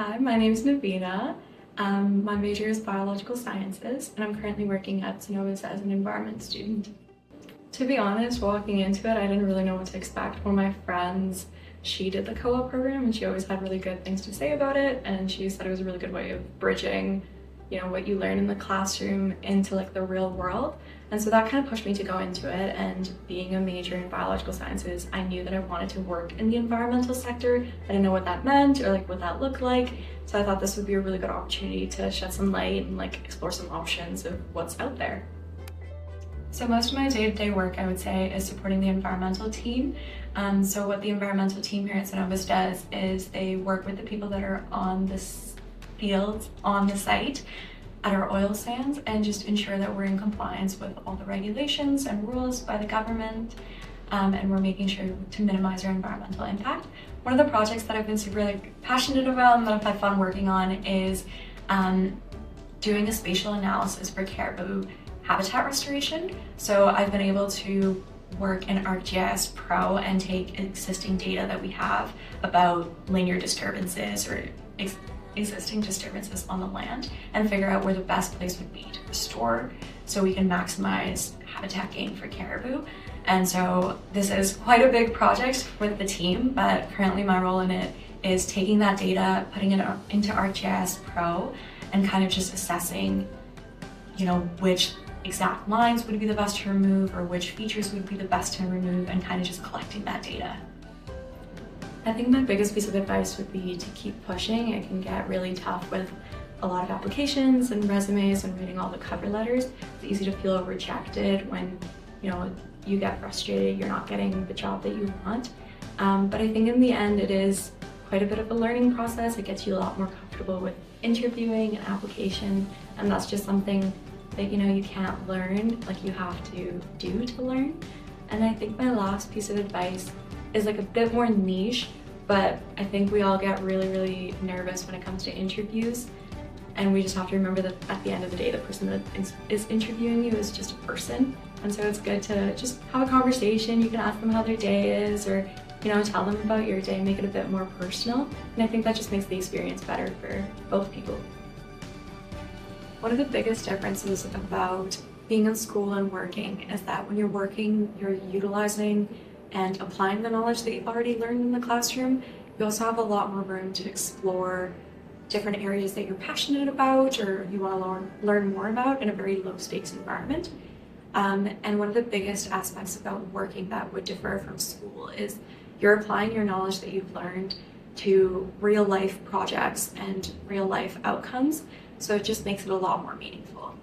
Hi, my name is Navina. My major is biological sciences, and I'm currently working at Sonovus as an environment student. To be honest, walking into it, I didn't really know what to expect. One of my friends, she did the co-op program, and she always had really good things to say about it, and she said it was a really good way of bridging, what you learn in the classroom into like the real world. And so that kind of pushed me to go into it, and being a major in biological sciences, I knew that I wanted to work in the environmental sector. I didn't know what that meant or like what that looked like. So I thought this would be a really good opportunity to shed some light and like explore some options of what's out there. So most of my day-to-day work, I would say, is supporting the environmental team. So what the environmental team here at Sonovus does is they work with the people that are on this field, on the site, at our oil sands, and just ensure that we're in compliance with all the regulations and rules by the government, and we're making sure to minimize our environmental impact. One of the projects that I've been super passionate about and that I've had fun working on is doing a spatial analysis for caribou habitat restoration. So I've been able to work in ArcGIS Pro and take existing data that we have about linear disturbances or existing disturbances on the land and figure out where the best place would be to restore so we can maximize habitat gain for caribou. And so this is quite a big project with the team, but currently my role in it is taking that data, putting it into ArcGIS Pro, and kind of just assessing, which exact lines would be the best to remove or which features would be the best to remove, and kind of just collecting that data. I think my biggest piece of advice would be to keep pushing. It can get really tough with a lot of applications and resumes and reading all the cover letters. It's easy to feel rejected when, you get frustrated, you're not getting the job that you want. But I think in the end, it is quite a bit of a learning process. It gets you a lot more comfortable with interviewing and application, and that's just something that, you can't learn, like you have to do to learn. And I think my last piece of advice is like a bit more niche, but I think we all get really, really nervous when it comes to interviews. And we just have to remember that at the end of the day, the person that is interviewing you is just a person. And so it's good to just have a conversation. You can ask them how their day is, or, tell them about your day, make it a bit more personal. And I think that just makes the experience better for both people. One of the biggest differences about being in school and working is that when you're working, you're utilizing and applying the knowledge that you've already learned in the classroom. You also have a lot more room to explore different areas that you're passionate about or you want to learn more about in a very low stakes environment. And one of the biggest aspects about working that would differ from school is you're applying your knowledge that you've learned to real life projects and real life outcomes. So it just makes it a lot more meaningful.